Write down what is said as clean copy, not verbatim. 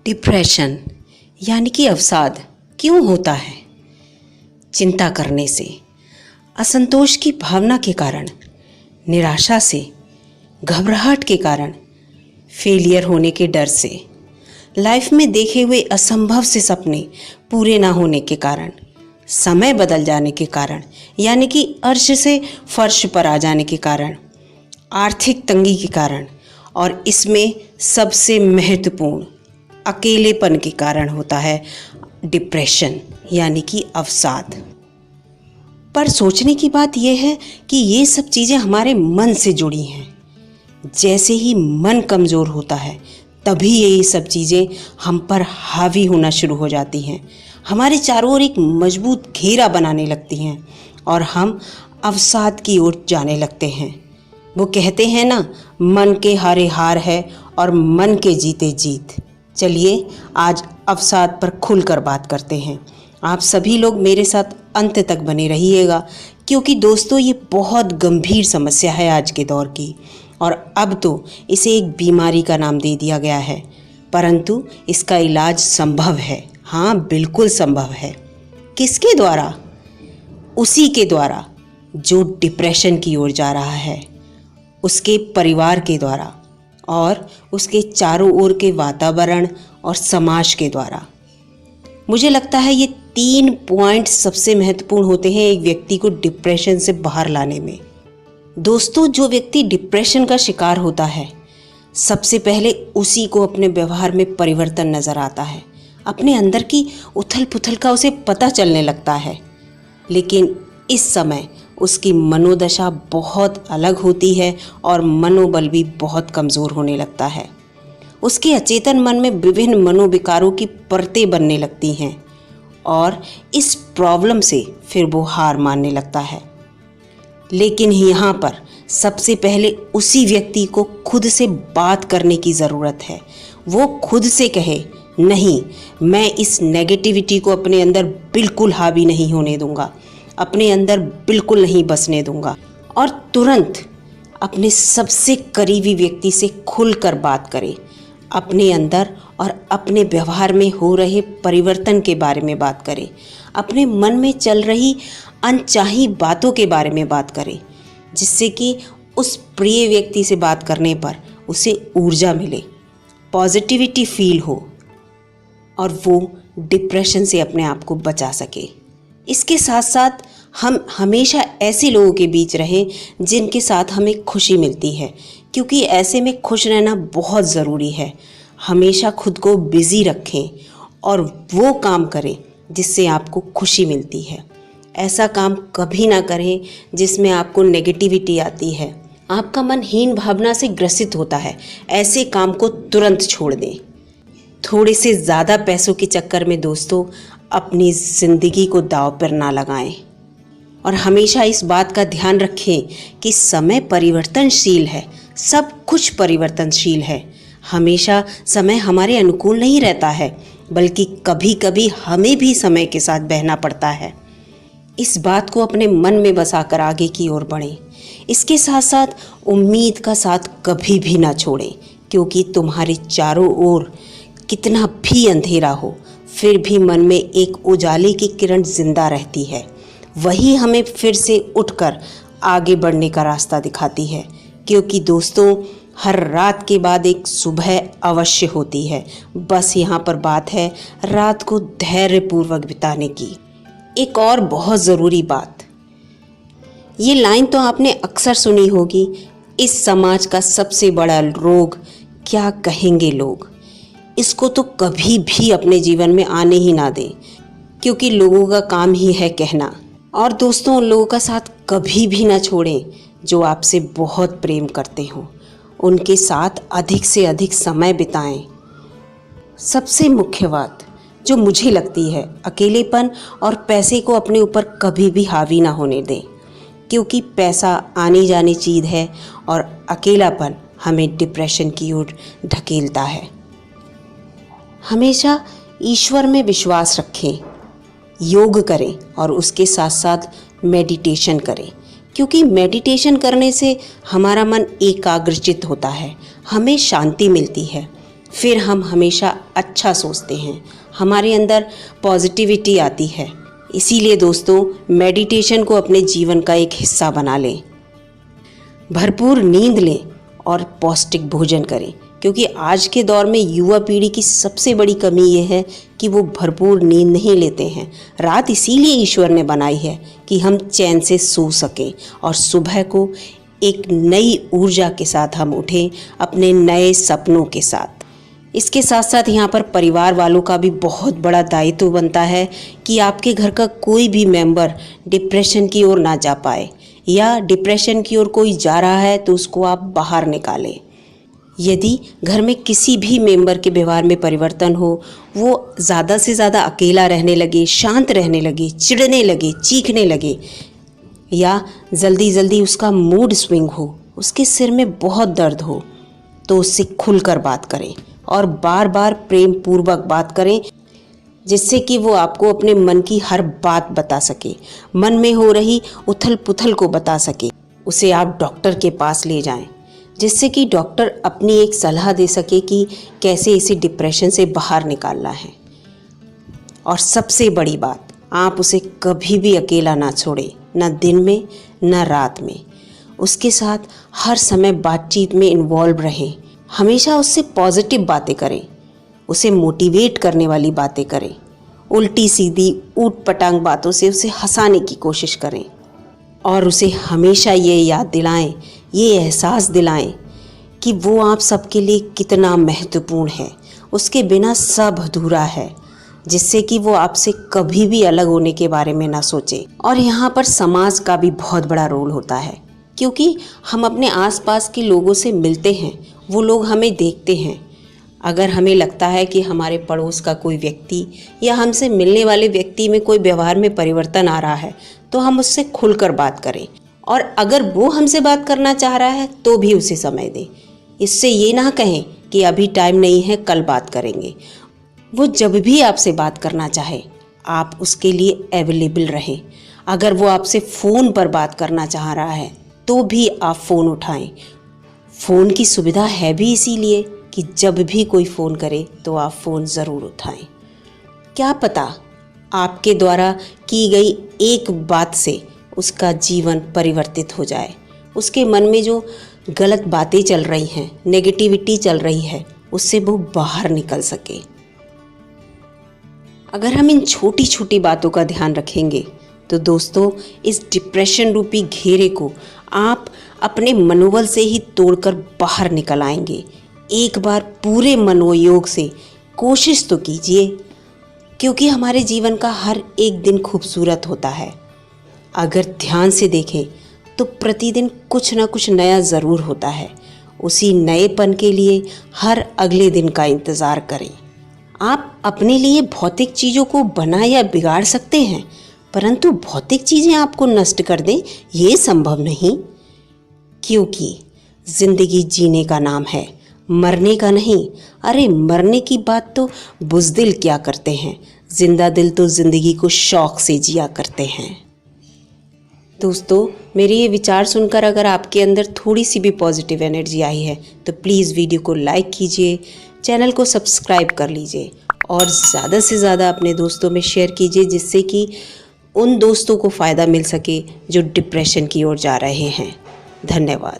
Depression यानी कि अवसाद क्यों होता है? चिंता करने से, असंतोष की भावना के कारण, निराशा से, घबराहट के कारण, फेलियर होने के डर से, लाइफ में देखे हुए असंभव से सपने पूरे ना होने के कारण, समय बदल जाने के कारण यानी कि अर्श से फर्श पर आ जाने के कारण, आर्थिक तंगी के कारण और इसमें सबसे महत्वपूर्ण अकेलेपन के कारण होता है डिप्रेशन यानी कि अवसाद। पर सोचने की बात यह है कि ये सब चीज़ें हमारे मन से जुड़ी हैं। जैसे ही मन कमज़ोर होता है तभी ये सब चीज़ें हम पर हावी होना शुरू हो जाती हैं, हमारे चारों ओर एक मजबूत घेरा बनाने लगती हैं और हम अवसाद की ओर जाने लगते हैं। वो कहते हैं ना, मन के हारे हार है और मन के जीते जीत। चलिए आज अवसाद पर खुलकर बात करते हैं। आप सभी लोग मेरे साथ अंत तक बने रहिएगा क्योंकि दोस्तों ये बहुत गंभीर समस्या है आज के दौर की और अब तो इसे एक बीमारी का नाम दे दिया गया है, परंतु इसका इलाज संभव है। हाँ, बिल्कुल संभव है। किसके द्वारा? उसी के द्वारा जो डिप्रेशन की ओर जा रहा है, उसके परिवार के द्वारा और उसके चारों ओर के वातावरण और समाज के द्वारा। मुझे लगता है ये 3 पॉइंट सबसे महत्वपूर्ण होते हैं एक व्यक्ति को डिप्रेशन से बाहर लाने में। दोस्तों, जो व्यक्ति डिप्रेशन का शिकार होता है सबसे पहले उसी को अपने व्यवहार में परिवर्तन नज़र आता है, अपने अंदर की उथल पुथल का उसे पता चलने लगता है। लेकिन इस समय उसकी मनोदशा बहुत अलग होती है और मनोबल भी बहुत कमज़ोर होने लगता है। उसके अचेतन मन में विभिन्न मनोविकारों की परतें बनने लगती हैं और इस प्रॉब्लम से फिर वो हार मानने लगता है। लेकिन यहाँ पर सबसे पहले उसी व्यक्ति को खुद से बात करने की ज़रूरत है। वो खुद से कहे, नहीं, मैं इस नेगेटिविटी को अपने अंदर बिल्कुल हावी नहीं होने दूंगा, अपने अंदर बिल्कुल नहीं बसने दूंगा और तुरंत अपने सबसे करीबी व्यक्ति से खुलकर बात करें। अपने अंदर और अपने व्यवहार में हो रहे परिवर्तन के बारे में बात करें, अपने मन में चल रही अनचाही बातों के बारे में बात करें, जिससे कि उस प्रिय व्यक्ति से बात करने पर उसे ऊर्जा मिले, पॉजिटिविटी फील हो और वो डिप्रेशन से अपने आप को बचा सके। इसके साथ साथ हम हमेशा ऐसे लोगों के बीच रहें जिनके साथ हमें खुशी मिलती है, क्योंकि ऐसे में खुश रहना बहुत ज़रूरी है। हमेशा खुद को बिज़ी रखें और वो काम करें जिससे आपको खुशी मिलती है। ऐसा काम कभी ना करें जिसमें आपको नेगेटिविटी आती है, आपका मन हीन भावना से ग्रसित होता है। ऐसे काम को तुरंत छोड़ दें। थोड़े से ज़्यादा पैसों के चक्कर में दोस्तों अपनी ज़िंदगी को दांव पर ना लगाएं और हमेशा इस बात का ध्यान रखें कि समय परिवर्तनशील है, सब कुछ परिवर्तनशील है। हमेशा समय हमारे अनुकूल नहीं रहता है, बल्कि कभी कभी हमें भी समय के साथ बहना पड़ता है। इस बात को अपने मन में बसाकर आगे की ओर बढ़ें। इसके साथ साथ उम्मीद का साथ कभी भी ना छोड़ें, क्योंकि तुम्हारे चारों ओर कितना भी अंधेरा हो फिर भी मन में एक उजाले की किरण जिंदा रहती है। वही हमें फिर से उठकर आगे बढ़ने का रास्ता दिखाती है, क्योंकि दोस्तों हर रात के बाद एक सुबह अवश्य होती है। बस यहाँ पर बात है रात को धैर्यपूर्वक बिताने की। एक और बहुत ज़रूरी बात, ये लाइन तो आपने अक्सर सुनी होगी, इस समाज का सबसे बड़ा रोग क्या कहेंगे लोग। इसको तो कभी भी अपने जीवन में आने ही ना दें, क्योंकि लोगों का काम ही है कहना। और दोस्तों उन लोगों का साथ कभी भी ना छोड़ें जो आपसे बहुत प्रेम करते हों, उनके साथ अधिक से अधिक समय बिताएं। सबसे मुख्य बात जो मुझे लगती है, अकेलेपन और पैसे को अपने ऊपर कभी भी हावी ना होने दें, क्योंकि पैसा आनी जानी चीज़ है और अकेलापन हमें डिप्रेशन की ओर ढकेलता है। हमेशा ईश्वर में विश्वास रखें, योग करें और उसके साथ साथ मेडिटेशन करें, क्योंकि मेडिटेशन करने से हमारा मन एकाग्रचित होता है, हमें शांति मिलती है। फिर हम हमेशा अच्छा सोचते हैं, हमारे अंदर पॉजिटिविटी आती है। इसीलिए दोस्तों, मेडिटेशन को अपने जीवन का एक हिस्सा बना लें। भरपूर नींद लें और पौष्टिक भोजन करें, क्योंकि आज के दौर में युवा पीढ़ी की सबसे बड़ी कमी ये है कि वो भरपूर नींद नहीं लेते हैं। रात इसीलिए ईश्वर ने बनाई है कि हम चैन से सो सकें और सुबह को एक नई ऊर्जा के साथ हम उठें, अपने नए सपनों के साथ। इसके साथ साथ यहाँ पर परिवार वालों का भी बहुत बड़ा दायित्व बनता है कि आपके घर का कोई भी मेंबर डिप्रेशन की ओर ना जा पाए, या डिप्रेशन की ओर कोई जा रहा है तो उसको आप बाहर निकालें। यदि घर में किसी भी मेंबर के व्यवहार में परिवर्तन हो, वो ज़्यादा से ज़्यादा अकेला रहने लगे, शांत रहने लगे, चिढ़ने लगे, चीखने लगे, या जल्दी जल्दी उसका मूड स्विंग हो, उसके सिर में बहुत दर्द हो, तो उससे खुलकर बात करें और बार बार प्रेम पूर्वक बात करें, जिससे कि वो आपको अपने मन की हर बात बता सके, मन में हो रही उथल पुथल को बता सके। उसे आप डॉक्टर के पास ले जाएं, जिससे कि डॉक्टर अपनी एक सलाह दे सके कि कैसे इसे डिप्रेशन से बाहर निकालना है। और सबसे बड़ी बात, आप उसे कभी भी अकेला ना छोड़ें, ना दिन में ना रात में। उसके साथ हर समय बातचीत में इन्वॉल्व रहें, हमेशा उससे पॉजिटिव बातें करें, उसे मोटिवेट करने वाली बातें करें, उल्टी सीधी ऊट पटांग बातों से उसे हंसाने की कोशिश करें, और उसे हमेशा ये याद दिलाएं, ये एहसास दिलाएं कि वो आप सबके लिए कितना महत्वपूर्ण है, उसके बिना सब अधूरा है, जिससे कि वो आपसे कभी भी अलग होने के बारे में ना सोचे। और यहाँ पर समाज का भी बहुत बड़ा रोल होता है, क्योंकि हम अपने आसपास के लोगों से मिलते हैं, वो लोग हमें देखते हैं। अगर हमें लगता है कि हमारे पड़ोस का कोई व्यक्ति या हमसे मिलने वाले व्यक्ति में कोई व्यवहार में परिवर्तन आ रहा है, तो हम उससे खुलकर बात करें, और अगर वो हमसे बात करना चाह रहा है तो भी उसे समय दें। इससे ये ना कहें कि अभी टाइम नहीं है, कल बात करेंगे। वो जब भी आपसे बात करना चाहे, आप उसके लिए अवेलेबल रहें। अगर वो आपसे फ़ोन पर बात करना चाह रहा है तो भी आप फ़ोन उठाएं। फ़ोन की सुविधा है भी इसीलिए कि जब भी कोई फ़ोन करे तो आप फ़ोन ज़रूर उठाएं। क्या पता आपके द्वारा की गई एक बात से उसका जीवन परिवर्तित हो जाए, उसके मन में जो गलत बातें चल रही हैं, नेगेटिविटी चल रही है, उससे वो बाहर निकल सके। अगर हम इन छोटी छोटी बातों का ध्यान रखेंगे तो दोस्तों, इस डिप्रेशन रूपी घेरे को आप अपने मनोबल से ही तोड़कर बाहर निकल आएंगे। एक बार पूरे मनोयोग से कोशिश तो कीजिए, क्योंकि हमारे जीवन का हर एक दिन खूबसूरत होता है। अगर ध्यान से देखें तो प्रतिदिन कुछ ना कुछ नया ज़रूर होता है। उसी नएपन के लिए हर अगले दिन का इंतज़ार करें। आप अपने लिए भौतिक चीज़ों को बना या बिगाड़ सकते हैं, परंतु भौतिक चीज़ें आपको नष्ट कर दें, ये संभव नहीं। क्योंकि ज़िंदगी जीने का नाम है, मरने का नहीं। अरे मरने की बात तो बुज़दिल क्या करते हैं, जिंदा दिल तो ज़िंदगी को शौक़ से जिया करते हैं। दोस्तों, मेरे ये विचार सुनकर अगर आपके अंदर थोड़ी सी भी पॉजिटिव एनर्जी आई है तो प्लीज़ वीडियो को लाइक कीजिए, चैनल को सब्सक्राइब कर लीजिए और ज़्यादा से ज़्यादा अपने दोस्तों में शेयर कीजिए, जिससे कि उन दोस्तों को फ़ायदा मिल सके जो डिप्रेशन की ओर जा रहे हैं। धन्यवाद।